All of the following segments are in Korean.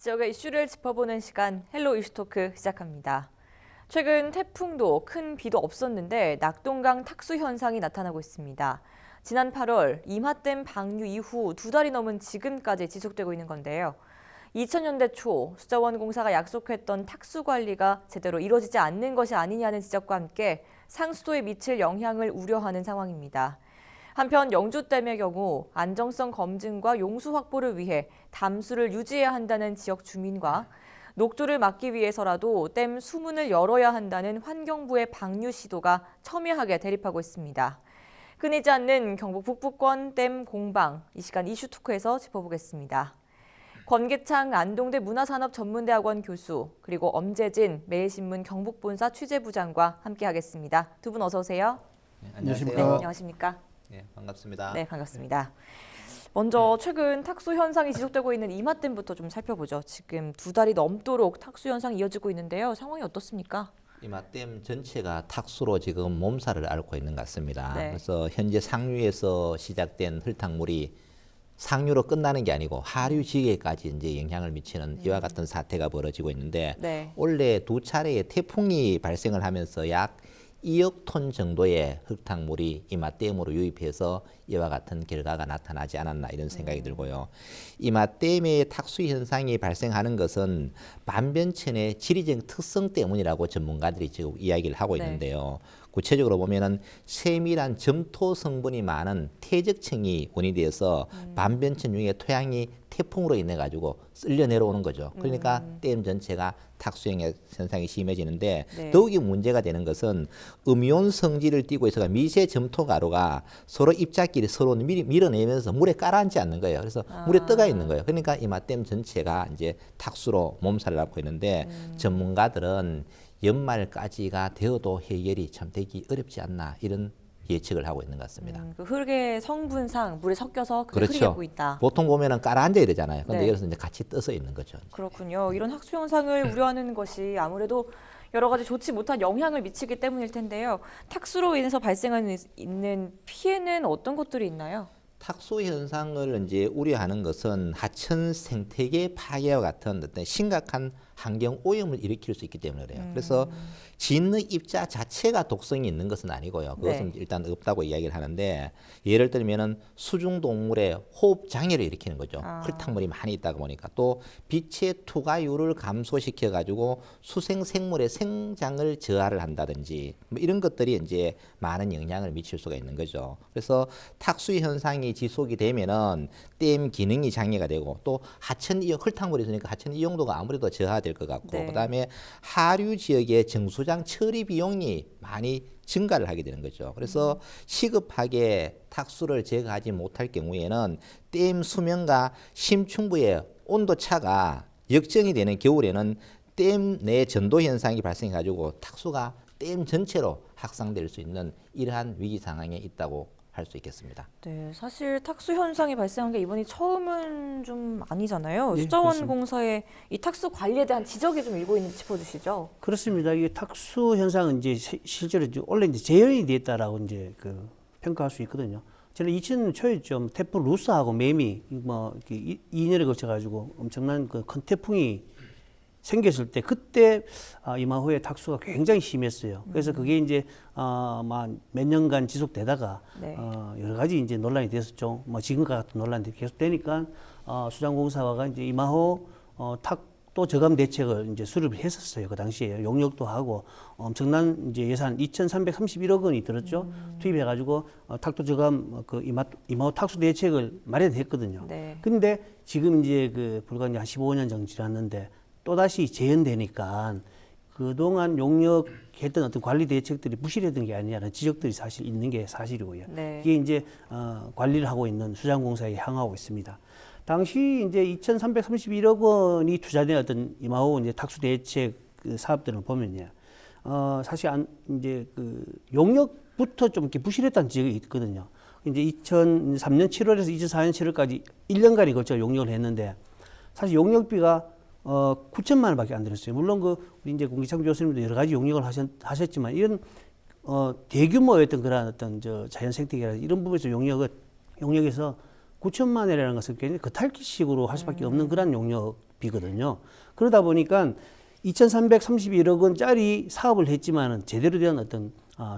지역의 이슈를 짚어보는 시간 헬로 이슈토크 시작합니다. 최근 태풍도 큰 비도 없었는데 낙동강 탁수 현상이 나타나고 있습니다. 지난 8월 이마댐 방류 이후 2달이 넘은 지금까지 지속되고 있는 건데요. 2000년대 초 수자원공사가 약속했던 탁수 관리가 제대로 이루어지지 않는 것이 아니냐는 지적과 함께 상수도에 미칠 영향을 우려하는 상황입니다. 한편 영주댐의 경우 안정성 검증과 용수 확보를 위해 담수를 유지해야 한다는 지역 주민과 녹조를 막기 위해서라도 댐 수문을 열어야 한다는 환경부의 방류 시도가 첨예하게 대립하고 있습니다. 끊이지 않는 경북 북부권 댐 공방, 이 시간 이슈토크에서 짚어보겠습니다. 권계창 안동대 문화산업전문대학원 교수, 그리고 엄재진 매일신문 경북본사 취재부장과 함께하겠습니다. 두 분 어서 오세요. 네, 안녕하세요. 네, 안녕하십니까? 네, 반갑습니다. 네, 반갑습니다. 먼저 최근 탁수 현상이 지속되고 있는 이마댐부터 좀 살펴보죠. 지금 2달이 넘도록 탁수 현상이 이어지고 있는데요. 상황이 어떻습니까? 이마댐 전체가 탁수로 지금 몸살을 앓고 있는 것 같습니다. 네. 그래서 현재 상류에서 시작된 흙탕물이 상류로 끝나는 게 아니고 하류 지역에까지 이제 영향을 미치는 이와 같은 사태가 벌어지고 있는데 네. 올해 2차례의 태풍이 발생을 하면서 약 2억 톤 정도의 흙탕물이 이마댐으로 유입해서 이와 같은 결과가 나타나지 않았나 이런 생각이 들고요. 이마댐의 탁수 현상이 발생하는 것은 반변천의 지리적 특성 때문이라고 전문가들이 지금 이야기를 하고 네. 있는데요. 구체적으로 보면은 세밀한 점토 성분이 많은 퇴적층이 원인이 돼서 반변천 중에 토양이 태풍으로 인해 가지고 쓸려 내려오는 거죠. 그러니까 댐 전체가 탁수형 현상이 심해지는데 네. 더욱이 문제가 되는 것은 음이온 성질을 띠고 있어가 미세 점토 가루가 서로 입자끼리 서로 밀어내면서 물에 깔아앉지 않는 거예요. 그래서 물에 떠가 있는 거예요. 그러니까 이마댐 전체가 이제 탁수로 몸살을 앓고 있는데 전문가들은 연말까지가 되어도 해결이 참 되기 어렵지 않나 이런 예측을 하고 있는 것 같습니다. 그 흙의 성분상 물에 섞여서 그냥 그렇죠. 흐리게 보인다. 보통 보면은 깔아앉아 이러잖아요. 근데 네. 여기서 이제 같이 떠서 있는 거죠. 그렇군요. 이런 탁수 현상을 우려하는 것이 아무래도 여러 가지 좋지 못한 영향을 미치기 때문일 텐데요. 탁수로 인해서 발생하는 있는 피해는 어떤 것들이 있나요? 탁수 현상을 이제 우려하는 것은 하천 생태계 파괴와 같은 어떤 심각한 환경 오염을 일으킬 수 있기 때문에 그래요. 그래서 짓는 입자 자체가 독성이 있는 것은 아니고요. 그것은 네. 일단 없다고 이야기를 하는데 예를 들면은 수중 동물의 호흡 장애를 일으키는 거죠. 흙탕물이 많이 있다가 보니까 또 빛의 투과율을 감소시켜 가지고 수생 생물의 생장을 저하를 한다든지 뭐 이런 것들이 이제 많은 영향을 미칠 수가 있는 거죠. 그래서 탁수 현상이 지속이 되면은 댐 기능이 장애가 되고 또 하천 이용 흙탕물이 있으니까 하천 이용도가 아무래도 저하될 것 같고 네. 그다음에 하류 지역의 정수장 처리 비용이 많이 증가를 하게 되는 거죠. 그래서 시급하게 탁수를 제거하지 못할 경우에는 댐 수면과 심층부의 온도 차가 역정이 되는 겨울에는 댐 내 전도 현상이 발생해 가지고 탁수가 댐 전체로 확산될 수 있는 이러한 위기 상황에 있다고 할 수 있겠습니다. 네, 사실 탁수 현상이 발생한 게 이번이 처음은 좀 아니잖아요. 네, 수자원공사의 이 탁수 관리에 대한 지적이 좀 일고 있는지 짚어주시죠. 그렇습니다. 이게 탁수 현상은 이제 실제로 이제 원래 이제 재현이 됐다라고 이제 그 평가할 수 있거든요. 저는 2000년 초에쯤 태풍 루스하고 매미 뭐 2년에 걸쳐 가지고 엄청난 그 큰 태풍이 생겼을 때 그때 이마호의 탁수가 굉장히 심했어요. 그래서 그게 이제 몇 년간 지속되다가 네. 여러 가지 이제 논란이 됐었죠. 뭐 지금과 같은 논란들이 계속 되니까 수장공사가 이제 이마호 탁도 저감 대책을 이제 수립을 했었어요. 그 당시에 용역도 하고 엄청난 이제 예산 2,331억 원이 들었죠. 투입해가지고 탁도 저감 그 이마호 탁수 대책을 마련했거든요. 네. 근데 지금 이제 그 불과 이제 한 15년 정도 지났는데 또다시 재현되니까 그동안 용역했던 어떤 관리 대책들이 부실했던 게 아니냐는 지적들이 사실 있는 게 사실이고요. 네. 이게 이제 관리를 하고 있는 수장공사에 향하고 있습니다. 당시 이제 2,331억 원이 투자된 어떤 이마호 이제 탁수 대책 그 사업들을 보면요, 사실 이제 그 용역부터 좀 이렇게 부실했다는 지적이 있거든요. 이제 2003년 7월에서 2004년 7월까지 1년간에 걸쳐 용역을 했는데 사실 용역비가 9천만 원밖에 안 들었어요. 물론 우리 이제 공기창 교수님도 여러 가지 용역을 하셨지만 이런 대규모의 그런 어떤 자연 생태계라 이런 부분에서 용역에서 9천만 원이라는 것은 굉장히 그탈기식으로 할 수밖에 없는 그런 용역 비거든요. 그러다 보니까 2,331억 원짜리 사업을 했지만은 제대로 된 어떤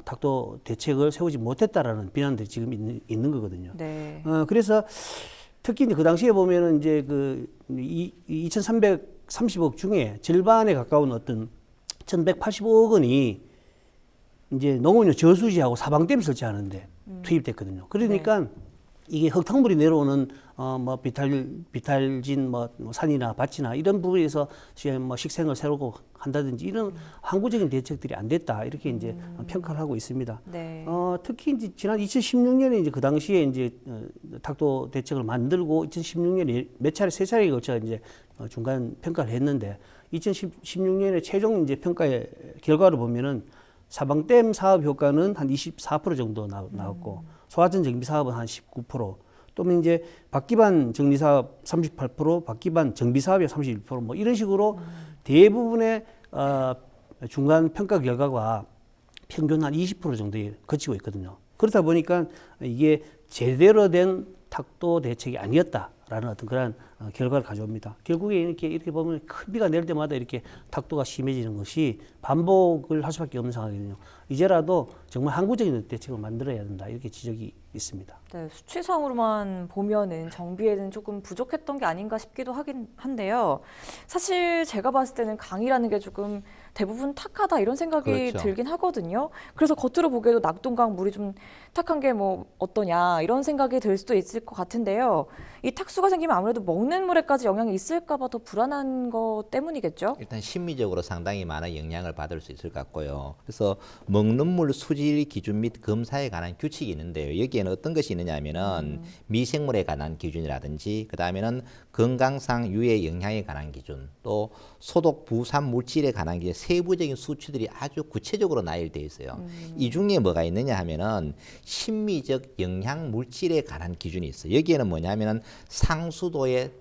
탁도 대책을 세우지 못했다라는 비난들이 지금 있는 거거든요. 네. 그래서 특히 이제 그 당시에 보면은 이제 그 2,330억 중에 절반에 가까운 어떤 1,185억 원이 이제 농업용 저수지하고 사방댐 설치하는데 투입됐거든요. 그러니까 이게 흙탕물이 내려오는 뭐 비탈진 뭐 산이나 밭이나 이런 부분에서 뭐 식생을 새로 한다든지 이런 항구적인 대책들이 안 됐다 이렇게 이제 평가를 하고 있습니다. 네. 특히 이제 지난 2016년에 이제 그 당시에 이제 탁도 대책을 만들고 2016년에 몇 차례 세 차례에 걸쳐 이제 중간 평가를 했는데 2016년에 최종 이제 평가의 결과를 보면은 사방댐 사업 효과는 한 24% 정도 나왔고 소하천 정비 사업은 한 19%, 또는 이제 박기반 정리 사업 38%, 박기반 정비 사업이 31%뭐 이런 식으로 대부분의 중간 평가 결과가 평균 한 20% 정도에 그치고 있거든요. 그렇다 보니까 이게 제대로 된 탁도 대책이 아니었다라는 어떤 그런 결과를 가져옵니다. 결국에 이렇게 보면 큰 비가 내릴 때마다 이렇게 탁도가 심해지는 것이 반복을 할 수밖에 없는 상황이거든요. 이제라도 정말 항구적인 대책을 만들어야 된다 이렇게 지적이 있습니다. 네, 수치상으로만 보면은 정비에는 조금 부족했던 게 아닌가 싶기도 하긴 한데요. 사실 제가 봤을 때는 강이라는 게 조금 대부분 탁하다 이런 생각이 그렇죠. 들긴 하거든요. 그래서 겉으로 보기에도 낙동강 물이 좀 탁한 게 뭐 어떠냐 이런 생각이 들 수도 있을 것 같은데요. 이 탁수가 생기면 아무래도 먹는 물에까지 영향이 있을까 봐 더 불안한 것 때문이겠죠? 일단 심리적으로 상당히 많은 영향을 받을 수 있을 것 같고요. 그래서 먹는 물 수질 기준 및 검사에 관한 규칙이 있는데요. 여기에는 어떤 것이 있느냐 하면은 미생물에 관한 기준이라든지 그다음에는 건강상 유해 영향에 관한 기준, 또 소독 부산 물질에 관한 게 세부적인 수치들이 아주 구체적으로 나열되어 있어요. 이 중에 뭐가 있느냐 하면은 심미적 영향 물질에 관한 기준이 있어요. 여기에는 뭐냐면은 상수도의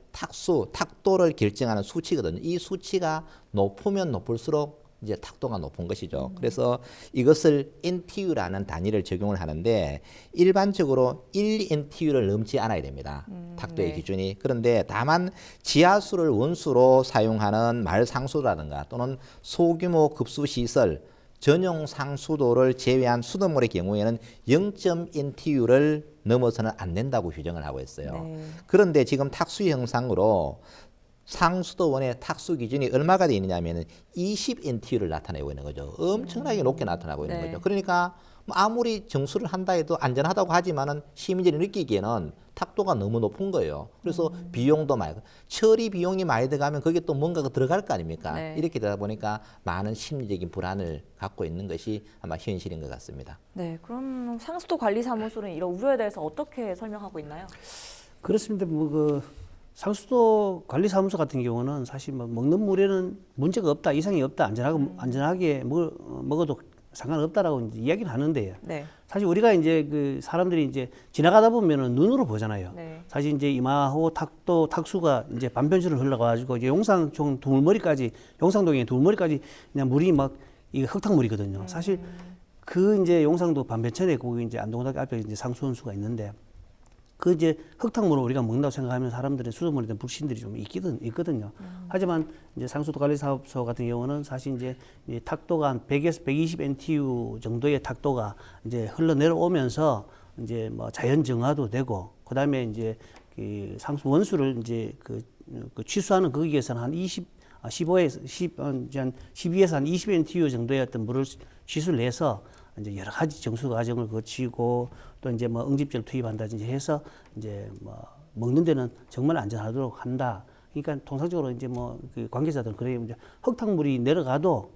탁도를 결정하는 수치거든요. 이 수치가 높으면 높을수록 이제 탁도가 높은 것이죠. 그래서 이것을 NTU라는 단위를 적용을 하는데 일반적으로 1NTU를 넘지 않아야 됩니다. 탁도의 네. 기준이. 그런데 다만 지하수를 원수로 사용하는 말상수도라든가 또는 소규모 급수시설 전용 상수도를 제외한 수돗물의 경우에는 0.NTU를 넘어서는 안 된다고 규정을 하고 있어요. 네. 그런데 지금 탁수 형상으로 상수도원의 탁수 기준이 얼마가 되어 있느냐면 20NTU를 나타내고 있는 거죠. 엄청나게 높게 나타나고 있는 네. 거죠. 그러니까 아무리 정수를 한다 해도 안전하다고 하지만은 시민들이 느끼기에는 탁도가 너무 높은 거예요. 그래서 비용도 많이, 처리 비용이 많이 들어가면 거기에 또 뭔가가 들어갈 거 아닙니까? 네. 이렇게 되다 보니까 많은 심리적인 불안을 갖고 있는 것이 아마 현실인 것 같습니다. 네, 그럼 상수도 관리사무소는 이런 우려에 대해서 어떻게 설명하고 있나요? 그렇습니다. 상수도 관리사무소 같은 경우는 사실 뭐 먹는 물에는 문제가 없다, 이상이 없다, 안전하게 먹어도 상관없다라고 이제 이야기는 하는데요. 네. 사실 우리가 이제 그 사람들이 이제 지나가다 보면은 눈으로 보잖아요. 네. 사실 이제 이마호 탁수가 이제 반편수를 흘러가지고 이제 용상동 두물머리까지, 용상동의 두물머리까지 그냥 물이 막 이게 흙탕물이거든요. 사실 그 이제 용상도 반변천에 거기 이제 안동대학교 앞에 이제 상수원수가 있는데 그 이제 흙탕물을 우리가 먹는다고 생각하면 사람들의 수돗물에 대한 불신들이 좀 있거든요. 하지만 이제 상수도 관리사업소 같은 경우는 사실 이제 이 탁도가 한 100에서 120 NTU 정도의 탁도가 이제 흘러내려오면서 이제 뭐 자연 정화도 되고 그다음에 이제 그 상수 원수를 이제 그 취수하는 거기에서는 한 12에서 한 20 NTU 정도의 어떤 물을 취수를 해서 이제 여러 가지 정수 과정을 거치고 또 이제 뭐 응집제를 투입한다든지 해서 이제 뭐 먹는 데는 정말 안전하도록 한다. 그러니까 통상적으로 이제 뭐 그 관계자들은 그래요. 이제 흙탕물이 내려가도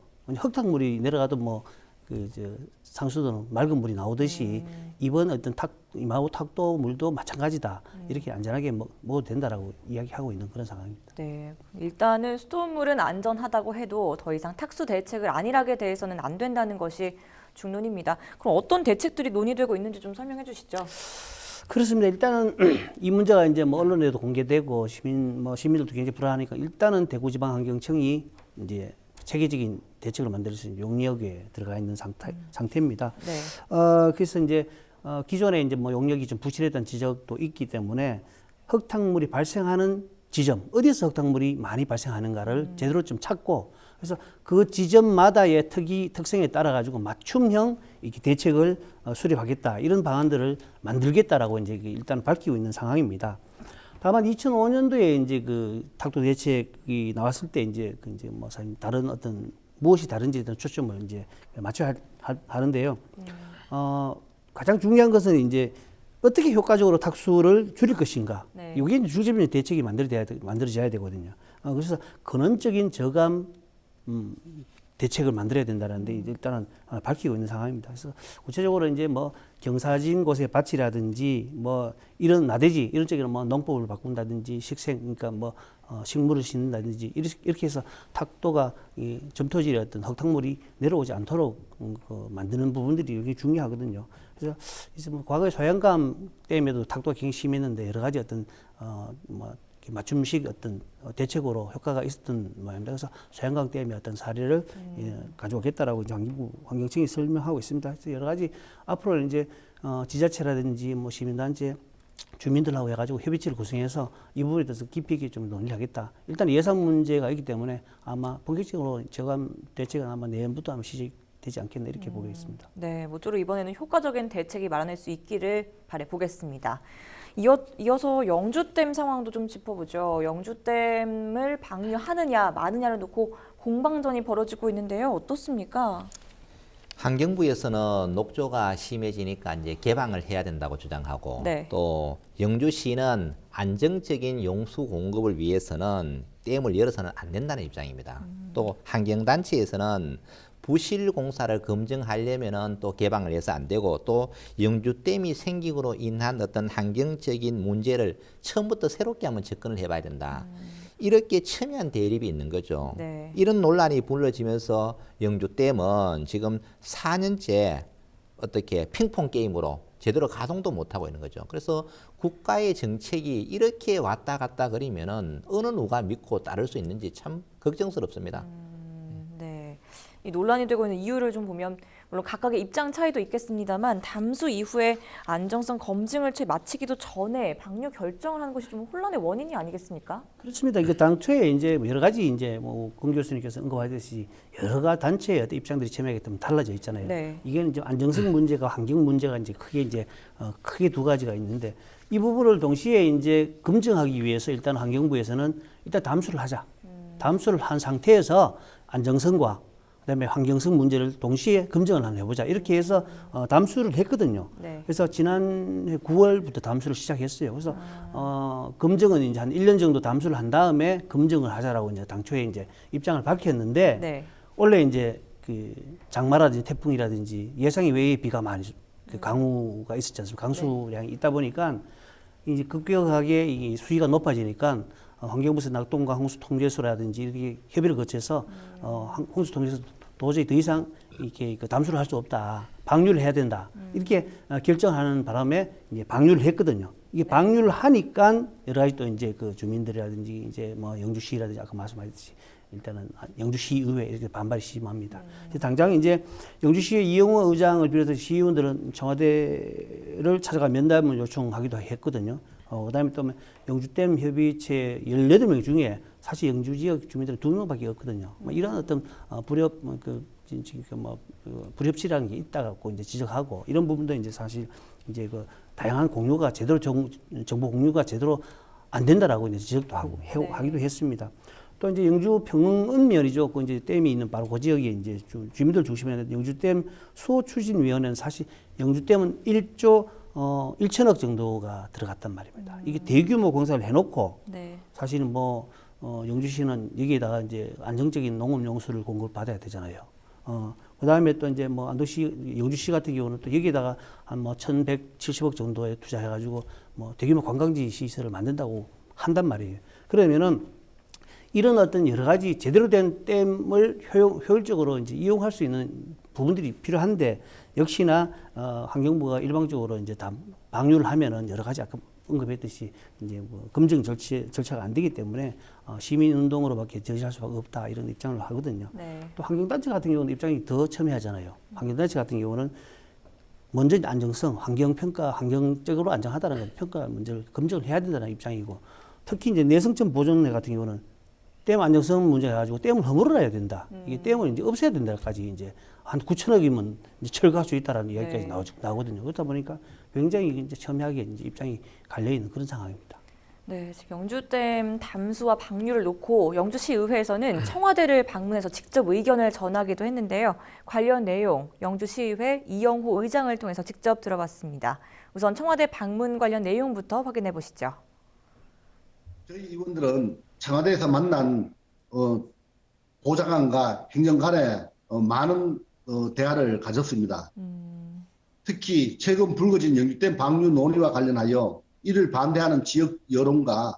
뭐 그 상수도는 맑은 물이 나오듯이 이번 어떤 이마호 탁도 물도 마찬가지다. 이렇게 안전하게 먹어도 된다라고 이야기하고 있는 그런 상황입니다. 네, 일단은 수돗물은 안전하다고 해도 더 이상 탁수 대책을 안일하게 대해서는 안 된다는 것이 중론입니다. 그럼 어떤 대책들이 논의되고 있는지 좀 설명해 주시죠. 그렇습니다. 일단은 이 문제가 이제 뭐 언론에도 공개되고 시민들도 굉장히 불안하니까 일단은 대구지방환경청이 이제 체계적인 대책을 만들 수 있는 용역에 들어가 있는 상태입니다. 네. 그래서 이제 기존에 이제 뭐 용역이 좀 부실했다는 지적도 있기 때문에 흙탕물이 발생하는 지점, 어디서 흙탕물이 많이 발생하는가를 제대로 좀 찾고, 그래서 그 지점마다의 특성에 따라 가지고 맞춤형 이렇게 대책을 수립하겠다, 이런 방안들을 만들겠다라고 이제 일단 밝히고 있는 상황입니다. 다만 2005년도에 이제 그 탁도 대책이 나왔을 때 이제 뭐 사실 다른 어떤 무엇이 다른지에 대한 초점을 이제 맞춰야 하는데요. 가장 중요한 것은 이제 어떻게 효과적으로 탁수를 줄일 것인가. 네. 이게 중점적인 대책이 만들어져야 되거든요. 그래서 근원적인 저감 대책을 만들어야 된다는데 일단은 밝히고 있는 상황입니다. 그래서 구체적으로 이제 뭐 경사진 곳의 밭이라든지 뭐 이런 나대지 이런 쪽에는 뭐 농법을 바꾼다든지 그러니까 뭐 식물을 심는다든지 이렇게 해서 탁도가 이 점토질의 어떤 흙탕물이 내려오지 않도록 만드는 부분들이 여기 중요하거든요. 그래서 이제 뭐 과거에 소양강 때문에도 탁도가 굉장히 심했는데 여러 가지 어떤 뭐 맞춤식 어떤 대책으로 효과가 있었던 모양입니다. 그래서 소양강 댐의 어떤 사례를 가져오겠다라고 이제 환경청이 설명하고 있습니다. 그래서 여러 가지 앞으로 이제 지자체라든지 뭐 시민단체 주민들하고 해가지고 협의체를 구성해서 이 부분에 대해서 깊이 있게 좀 논의를 하겠다. 일단 예산 문제가 있기 때문에 아마 본격적으로 저감 대책은 아마 내년부터 아마 시작되지 않겠나 이렇게 보겠습니다. 네, 모쪼록 이번에는 효과적인 대책이 마련할 수 있기를 바라보겠습니다. 이어서 영주댐 상황도 좀 짚어보죠. 영주댐을 방류하느냐 마느냐를 놓고 공방전이 벌어지고 있는데요. 어떻습니까? 환경부에서는 녹조가 심해지니까 이제 개방을 해야 된다고 주장하고 네. 또 영주시는 안정적인 용수 공급을 위해서는 댐을 열어서는 안 된다는 입장입니다. 또 환경단체에서는 부실 공사를 검증하려면은 또 개방을 해서 안 되고 또 영주댐이 생기고로 인한 어떤 환경적인 문제를 처음부터 새롭게 한번 접근을 해봐야 된다. 이렇게 첨예한 대립이 있는 거죠. 네. 이런 논란이 불러지면서 영주댐은 지금 4년째 어떻게 핑퐁 게임으로 제대로 가동도 못하고 있는 거죠. 그래서 국가의 정책이 이렇게 왔다 갔다 그리면은 어느 누가 믿고 따를 수 있는지 참 걱정스럽습니다. 네. 이 논란이 되고 있는 이유를 좀 보면 물론 각각의 입장 차이도 있겠습니다만 담수 이후에 안정성 검증을 채 마치기도 전에 방류 결정을 하는 것이 좀 혼란의 원인이 아니겠습니까? 그렇습니다. 이거 당초에 이제 여러 가지 이제 뭐 권 교수님께서 언급하듯이 여러 가지 단체의 어떤 입장들이 첨예하기 때문에 달라져 있잖아요. 네. 이게 이제 안정성 문제가 환경 문제가 이제 크게 두 가지가 있는데 이 부분을 동시에 이제 검증하기 위해서 일단 환경부에서는 일단 담수를 하자. 담수를 한 상태에서 안정성과 그다음에 환경성 문제를 동시에 검증을 한번 해보자. 이렇게 해서 담수를 했거든요. 네. 그래서 지난해 9월부터 담수를 시작했어요. 그래서 검증은 이제 한 1년 정도 담수를 한 다음에 검증을 하자라고 이제 당초에 이제 입장을 밝혔는데 네. 원래 이제 그 장마라든지 태풍이라든지 예상 외의 비가 많이 그 강우가 있었지 않습니까? 강수량이 있다 보니까 이제 급격하게 이 수위가 높아지니까 환경부에서 낙동강 홍수 통제소라든지 이렇게 협의를 거쳐서 홍수 통제소 도저히 더 이상 이렇게 그 담수를 할 수 없다. 방류를 해야 된다. 이렇게 결정하는 바람에 이제 방류를 했거든요. 이게 방류를 하니까 여러 가지 또 이제 그 주민들이라든지 이제 뭐 영주시라든지 아까 말씀하셨듯이 일단은 영주시의회 이렇게 반발이 심합니다. 당장 이제 영주시의 이영호 의장을 비롯해서 시의원들은 청와대를 찾아가 면담을 요청하기도 했거든요. 그다음에 또 영주댐 협의체 18명 중에 사실 영주 지역 주민들은 2명밖에 없거든요. 뭐 이런 어떤 불협치라는 게 있다 갖고 이제 지적하고 이런 부분도 이제 사실 이제 그 다양한 공유가 제대로 정보 공유가 제대로 안 된다라고 이제 지적도 하고 하기도 했습니다. 또 이제 영주 평흥읍면이죠. 그 이제 댐이 있는 바로 그 지역에 이제 주민들 중심에 있는 영주댐 수호 추진위원회는 사실 영주댐은 1천억 정도가 들어갔단 말입니다. 이게 대규모 공사를 해놓고 네. 사실은 뭐 영주시는 여기에다가 이제 안정적인 농업 용수를 공급을 받아야 되잖아요. 그다음에 또 이제 뭐 안도시 영주시 같은 경우는 또 여기에다가 한 뭐 1,170억 정도에 투자해가지고 뭐 대규모 관광지 시설을 만든다고 한단 말이에요. 그러면은 이런 어떤 여러 가지 제대로 된 댐을 효율적으로 이제 이용할 수 있는 부분들이 필요한데 역시나 환경부가 일방적으로 이제 다 방류를 하면은 여러 가지 아까 언급했듯이 이제 뭐 검증 절차가 안 되기 때문에 시민 운동으로밖에 저지할 수가 없다 이런 입장을 하거든요. 네. 또 환경단체 같은 경우는 입장이 더 첨예하잖아요. 환경단체 같은 경우는 먼저 안정성, 환경평가, 환경적으로 안정하다는 평가 문제를 검증을 해야 된다는 입장이고 특히 이제 내성천 보존내 같은 경우는 댐 안정성 문제 가지고 댐을 허물어야 된다. 이게 댐을 이제 없애야 된다까지 이제 한 9천억이면 이제 철거할 수 있다라는 이야기까지 네. 나오거든요. 그렇다 보니까 굉장히 이제 첨예하게 이제 입장이 갈려 있는 그런 상황입니다. 네, 지금 영주댐 담수와 방류를 놓고 영주시 의회에서는 청와대를 방문해서 직접 의견을 전하기도 했는데요. 관련 내용 영주시의회 이영호 의장을 통해서 직접 들어봤습니다. 우선 청와대 방문 관련 내용부터 확인해 보시죠. 저희 의원들은 청와대에서 만난 보좌관과 행정관의 많은 대화를 가졌습니다. 특히 최근 불거진 영주댐 방류 논의와 관련하여 이를 반대하는 지역 여론과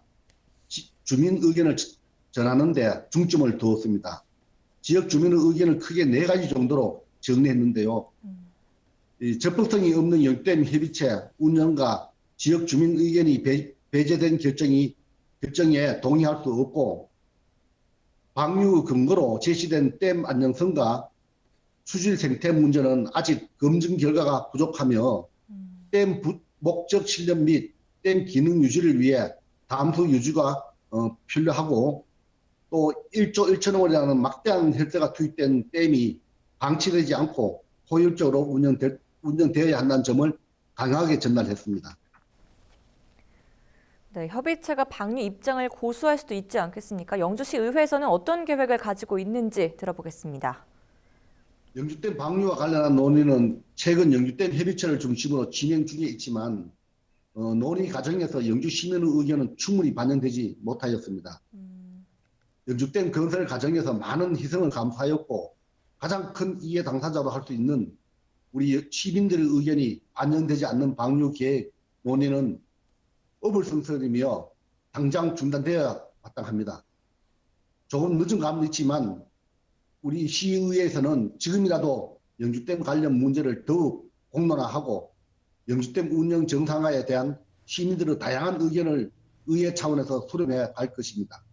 주민 의견을 전하는 데 중점을 두었습니다. 지역 주민의 의견을 크게 4가지 정도로 정리했는데요. 이 적법성이 없는 영주댐 협의체 운영과 지역 주민 의견이 배제된 결정에 동의할 수 없고, 방류 근거로 제시된 댐 안정성과 수질 생태 문제는 아직 검증 결과가 부족하며 댐 목적 실현 및 댐 기능 유지를 위해 담수 유지가 필요하고, 또 1조 1천억 원이라는 막대한 혈세가 투입된 댐이 방치되지 않고 효율적으로 운영되어야 한다는 점을 강하게 전달했습니다. 네, 협의체가 방류 입장을 고수할 수도 있지 않겠습니까? 영주시 의회에서는 어떤 계획을 가지고 있는지 들어보겠습니다. 영주댐 방류와 관련한 논의는 최근 영주댐 협의체를 중심으로 진행 중에 있지만 논의 과정에서 영주 시민의 의견은 충분히 반영되지 못하였습니다. 영주댐 건설 과정에서 많은 희생을 감수하였고 가장 큰 이해 당사자로 할 수 있는 우리 시민들의 의견이 반영되지 않는 방류 계획 논의는 어불성설이며 당장 중단되어야 마땅합니다. 조금 늦은 감은 있지만 우리 시의회에서는 지금이라도 영주댐 관련 문제를 더욱 공론화하고 영주댐 운영 정상화에 대한 시민들의 다양한 의견을 의회 차원에서 수렴해 갈 것입니다.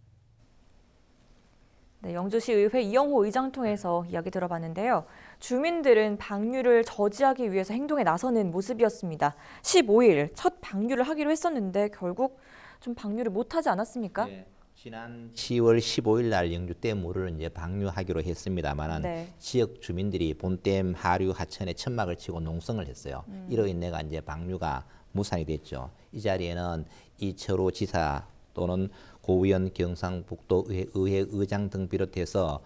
네, 영주시 의회 이영호 의장 통해서 이야기 들어봤는데요. 주민들은 방류를 저지하기 위해서 행동에 나서는 모습이었습니다. 15일 첫 방류를 하기로 했었는데 결국 좀 방류를 못하지 않았습니까? 네. 지난 10월 15일 날 영주댐 물을 이제 방류하기로 했습니다만은 네. 지역 주민들이 본댐 하류 하천에 천막을 치고 농성을 했어요. 이로 인해가 이제 방류가 무산이 됐죠. 이 자리에는 이철호 지사 또는 고의원 경상북도의회 의장 등 비롯해서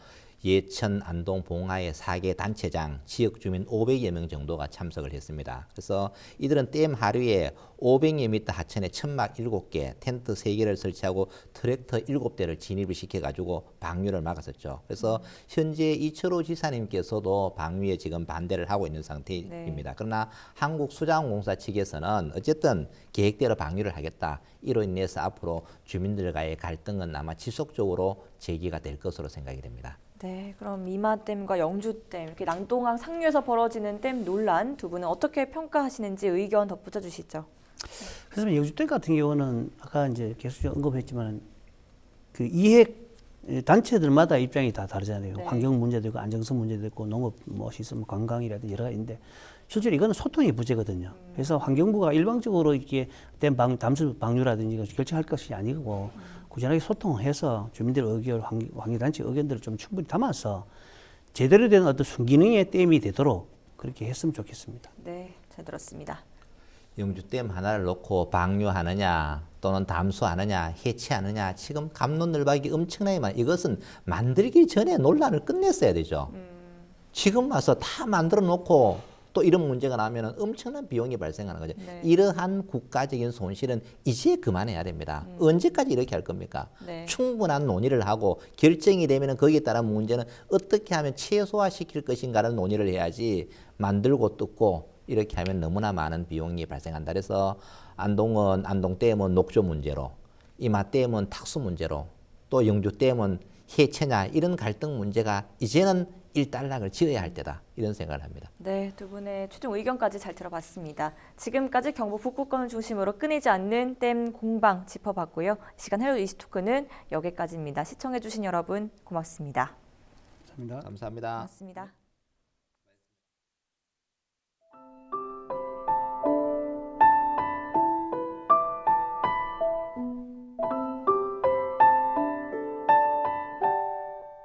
예천, 안동, 봉화의 4개 단체장, 지역 주민 500여 명 정도가 참석을 했습니다. 그래서 이들은 댐 하류에 500여 미터 하천에 천막 7개, 텐트 3개를 설치하고 트랙터 7대를 진입을 시켜가지고 방류를 막았었죠. 그래서 현재 이철호 지사님께서도 방류에 지금 반대를 하고 있는 상태입니다. 네. 그러나 한국수자원공사 측에서는 어쨌든 계획대로 방류를 하겠다. 이로 인해서 앞으로 주민들과의 갈등은 아마 지속적으로 제기가 될 것으로 생각이 됩니다. 네, 그럼 이마댐과 영주댐 이렇게 낙동강 상류에서 벌어지는 댐 논란 두 분은 어떻게 평가하시는지 의견 덧붙여 주시죠. 그래서 영주댐 같은 경우는 아까 이제 계속 언급했지만 그 이핵 단체들마다 입장이 다 다르잖아요. 네. 환경 문제도 있고 안정성 문제도 있고 농업 뭐 시설 관광이라든지 여러 가지 있는데 실제로 이거는 소통의 부재거든요. 그래서 환경부가 일방적으로 이렇게 댐 담수 방류라든지 결정할 것이 아니고 꾸준하게 소통해서 주민들의 의견, 환경단체 의견들을 좀 충분히 담아서 제대로 된 어떤 순기능의 댐이 되도록 그렇게 했으면 좋겠습니다. 네, 잘 들었습니다. 영주댐 하나를 놓고 방류하느냐 또는 담수하느냐 해체하느냐 지금 갑론을박이 엄청나게 많아요. 이것은 만들기 전에 논란을 끝냈어야 되죠. 지금 와서 다 만들어 놓고 또 이런 문제가 나면 엄청난 비용이 발생하는 거죠. 네. 이러한 국가적인 손실은 이제 그만해야 됩니다. 언제까지 이렇게 할 겁니까? 네. 충분한 논의를 하고 결정이 되면 거기에 따른 문제는 어떻게 하면 최소화시킬 것인가를 논의를 해야지 만들고 뜯고 이렇게 하면 너무나 많은 비용이 발생한다. 그래서 안동은 안동댐은 녹조 문제로, 이마댐은 탁수 문제로, 또 영주댐은 해체냐 이런 갈등 문제가 이제는 일단락을 지어야 할 때다 이런 생각을 합니다. 네, 두 분의 최종 의견까지 잘 들어봤습니다. 지금까지 경북 북부권을 중심으로 끊이지 않는 댐 공방 짚어봤고요. 이 시간 헬로 이슈토크는 여기까지입니다. 시청해주신 여러분 고맙습니다. 감사합니다. 감사합니다. 고맙습니다.